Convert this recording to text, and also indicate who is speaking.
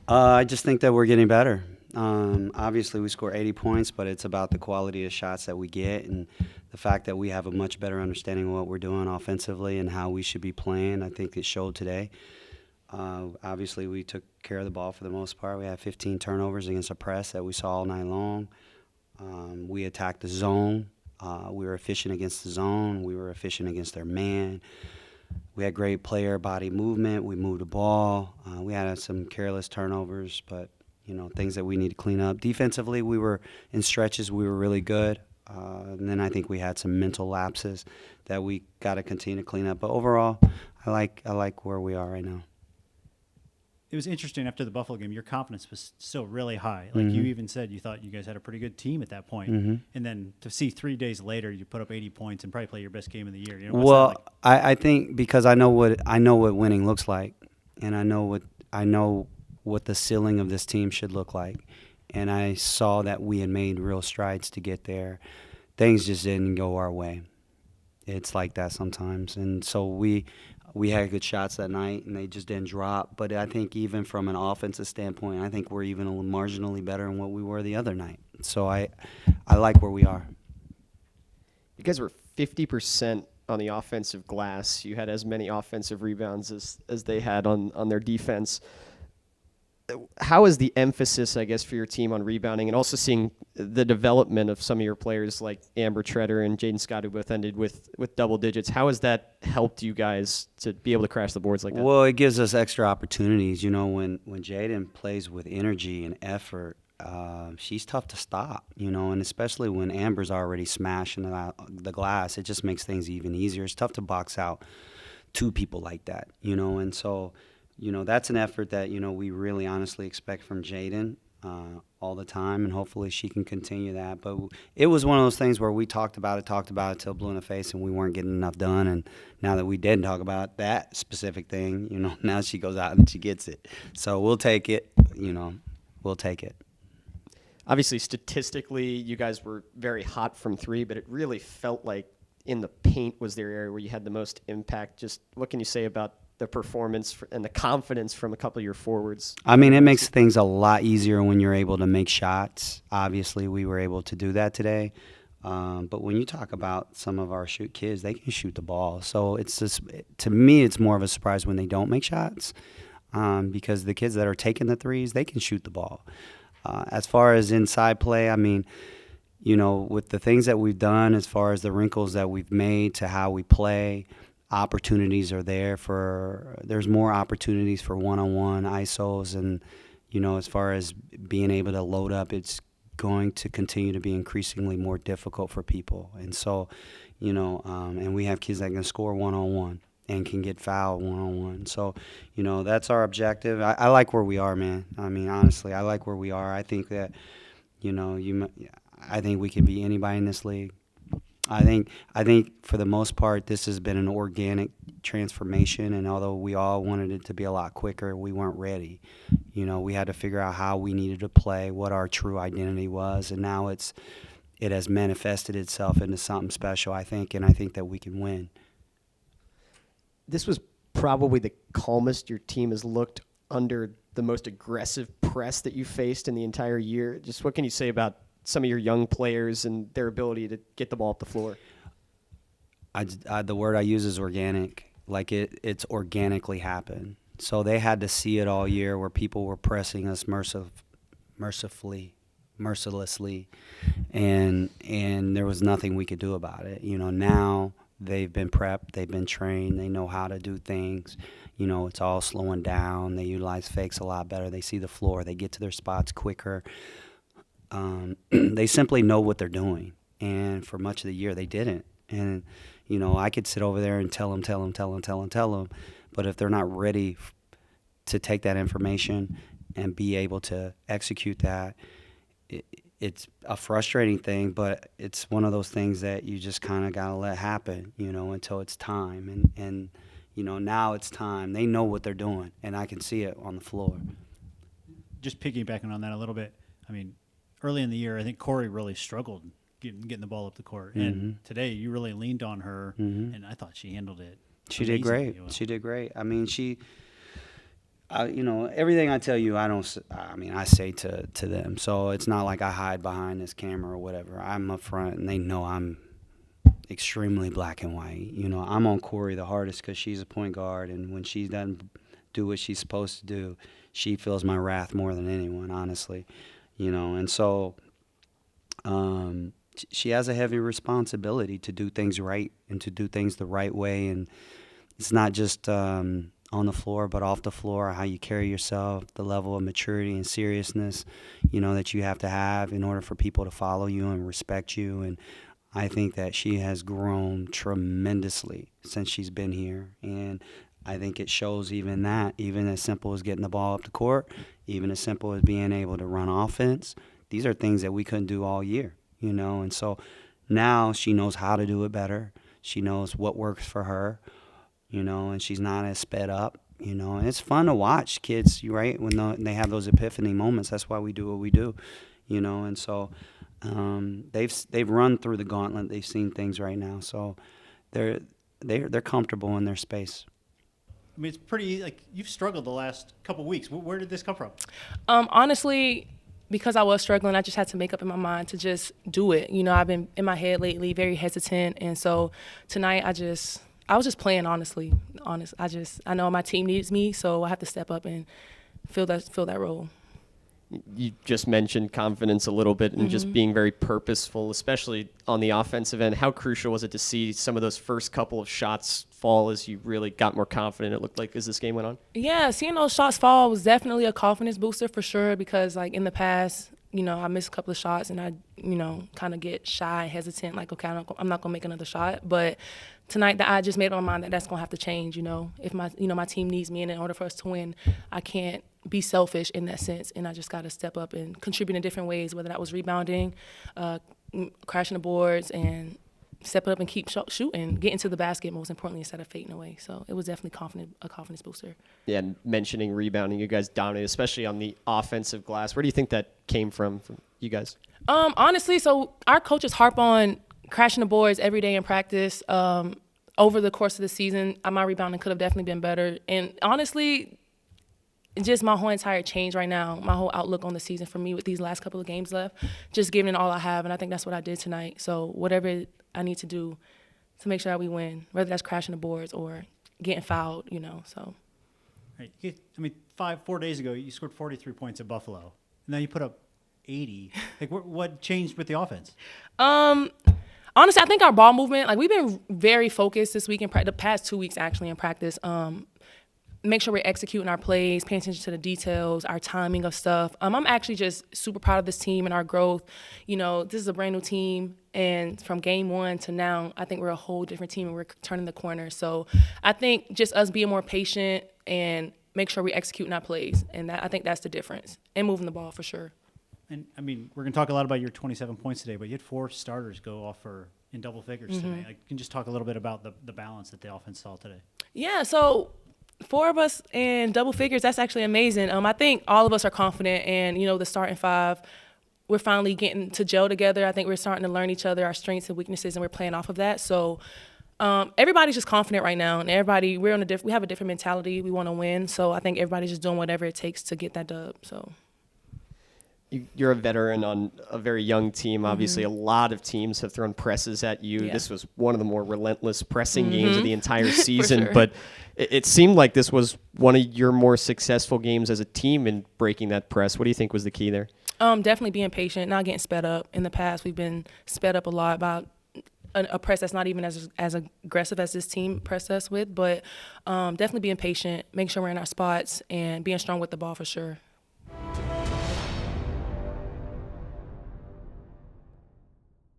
Speaker 1: I just think that we're getting better. Obviously, we score 80 points, but it's about the quality of shots that we get and the fact that we have a much better understanding of what we're doing offensively and how we should be playing. I think it showed today. Obviously, we took care of the ball for the most part. We had 15 turnovers against a press that we saw all night long. We attacked the zone. We were efficient against the zone. We were efficient against their man. We had great player body movement. We moved the ball. We had some careless turnovers, but things that we need to clean up. Defensively, we were in stretches. We were really good. And then I think we had some mental lapses that we got to continue to clean up. But overall, I like where we are right now.
Speaker 2: It was interesting after the Buffalo game. Your confidence was still really high. Like you even said, you thought you guys had a pretty good team at that point. And then to see 3 days later, you put up 80 points and probably play your best game of the year.
Speaker 1: Well, I think because I know what winning looks like, and I know what the ceiling of this team should look like, and I saw that we had made real strides to get there. Things just didn't go our way. It's like that sometimes, and so we had good shots that night, and they just didn't drop. But I think even from an offensive standpoint, I think we're even a little marginally better than what we were the other night. So I like where we are.
Speaker 3: You guys were 50% on the offensive glass. You had as many offensive rebounds as they had on their defense. How is the emphasis, I guess, for your team on rebounding and also seeing the development of some of your players like Amber Treader and Jadyn Scott, who both ended with double digits? How has that helped you guys to be able to crash the boards like that?
Speaker 1: Well, it gives us extra opportunities. When Jadyn plays with energy and effort, she's tough to stop, and especially when Amber's already smashing the glass, it just makes things even easier. It's tough to box out two people like that, and so that's an effort that, we really honestly expect from Jadyn all the time, and hopefully she can continue that. But it was one of those things where we talked about it till blue in the face, and we weren't getting enough done. And now that we did talk about that specific thing, now she goes out and she gets it. So we'll take it, we'll take it.
Speaker 3: Obviously, statistically, you guys were very hot from three, but it really felt like in the paint was their area where you had the most impact. Just what can you say about the performance and the confidence from a couple of your forwards?
Speaker 1: I mean, it makes things a lot easier when you're able to make shots. Obviously, we were able to do that today. But when you talk about some of our kids, they can shoot the ball. So it's just, to me, it's more of a surprise when they don't make shots because the kids that are taking the threes, they can shoot the ball. As far as inside play, I mean, with the things that we've done, as far as the wrinkles that we've made to how we play, opportunities are there's more opportunities for one-on-one ISOs, and as far as being able to load up, it's going to continue to be increasingly more difficult for people. And so and we have kids that can score one-on-one and can get fouled one-on-one. So that's our objective. I like where we are, man. I mean, honestly, I like where we are. I think that I think we can beat anybody in this league. I think for the most part, this has been an organic transformation, and although we all wanted it to be a lot quicker, we weren't ready. We had to figure out how we needed to play, what our true identity was, and now it has manifested itself into something special, I think, and I think that we can win.
Speaker 3: This was probably the calmest your team has looked under the most aggressive press that you faced in the entire year. Just what can you say about some of your young players and their ability to get the ball up the floor?
Speaker 1: The word I use is organic. Like it's organically happened. So they had to see it all year where people were pressing us mercilessly, and there was nothing we could do about it. Now they've been prepped, they've been trained, they know how to do things. It's all slowing down. They utilize fakes a lot better. They see the floor. They get to their spots quicker. They simply know what they're doing, and for much of the year they didn't. And I could sit over there and tell them, but if they're not ready to take that information and be able to execute that, it's a frustrating thing, but it's one of those things that you just kind of gotta let happen, until it's time. And now it's time. They know what they're doing, and I can see it on the floor.
Speaker 2: Just piggybacking on that a little bit, I mean, early in the year, I think Corey really struggled getting the ball up the court. Mm-hmm. And today you really leaned on her, and I thought she handled it.
Speaker 1: She did great. She did great. I mean, Everything I tell you, I say to them. So it's not like I hide behind this camera or whatever. I'm up front, and they know I'm extremely black and white. I'm on Corey the hardest because she's a point guard, and when she doesn't do what she's supposed to do, she feels my wrath more than anyone, honestly. And so she has a heavy responsibility to do things right and to do things the right way, and it's not just on the floor, but off the floor, how you carry yourself, the level of maturity and seriousness, that you have to have in order for people to follow you and respect you. And I think that she has grown tremendously since she's been here. And I think it shows even as simple as getting the ball up the court, even as simple as being able to run offense. These are things that we couldn't do all year, and so now she knows how to do it better. She knows what works for her. And she's not as sped up, and it's fun to watch kids, right, when they have those epiphany moments. That's why we do what we do, and so they've run through the gauntlet. They've seen things right now, so they're comfortable in their space.
Speaker 2: I mean, it's pretty, you've struggled the last couple weeks. Where did this come from?
Speaker 4: Honestly, because I was struggling, I just had to make up in my mind to just do it. I've been in my head lately very hesitant, and so tonight I was just playing, honestly. I know my team needs me, so I have to step up and fill that role.
Speaker 3: You just mentioned confidence a little bit and just being very purposeful, especially on the offensive end. How crucial was it to see some of those first couple of shots fall as you really got more confident, it looked like, as this game went on?
Speaker 4: Yeah, seeing those shots fall was definitely a confidence booster for sure, because in the past, I missed a couple of shots and I, kind of get shy and hesitant, okay, I'm not going to make another shot. But tonight, I just made up my mind that that's going to have to change, If my team needs me, and in order for us to win, I can't be selfish in that sense, and I just got to step up and contribute in different ways, whether that was rebounding, crashing the boards, and stepping up and keep shooting, get into the basket, most importantly, instead of fading away. So it was definitely a confidence booster.
Speaker 3: Yeah, and mentioning rebounding, you guys dominated, especially on the offensive glass. Where do you think that came from you guys?
Speaker 4: Honestly, so our coaches harp on crashing the boards every day in practice. Over the course of the season, my rebounding could have definitely been better. And honestly, just my whole entire change right now, my whole outlook on the season for me with these last couple of games left, just giving it all I have. And I think that's what I did tonight. So whatever I need to do to make sure that we win, whether that's crashing the boards or getting fouled, so.
Speaker 2: Right. I mean, 4 days ago, you scored 43 points at Buffalo, and now you put up 80. What changed with the offense?
Speaker 4: Honestly, I think our ball movement, we've been very focused this week, the past 2 weeks actually in practice. Make sure we're executing our plays, paying attention to the details, our timing of stuff. I'm actually just super proud of this team and our growth. This is a brand new team, and from game one to now, I think we're a whole different team and we're turning the corner. So I think just us being more patient and make sure we execute our plays, and I think that's the difference, and moving the ball for sure.
Speaker 2: And, I mean, we're going to talk a lot about your 27 points today, but you had 4 starters go off in double figures today. Can you just talk a little bit about the balance that the offense saw today?
Speaker 4: Yeah, so 4 of us in double figures, that's actually amazing. I think all of us are confident, and, the starting 5, we're finally getting to gel together. I think we're starting to learn each other, our strengths and weaknesses, and we're playing off of that. So everybody's just confident right now, and we have a different mentality. We want to win, so I think everybody's just doing whatever it takes to get that dub. So.
Speaker 3: You're a veteran on a very young team. Obviously, a lot of teams have thrown presses at you. Yeah. This was one of the more relentless pressing games of the entire season.
Speaker 4: Sure.
Speaker 3: But it seemed like this was one of your more successful games as a team in breaking that press. What do you think was the key there?
Speaker 4: Definitely being patient, not getting sped up. In the past, we've been sped up a lot about a press that's not even as aggressive as this team pressed us with. But definitely being patient, make sure we're in our spots, and being strong with the ball for sure.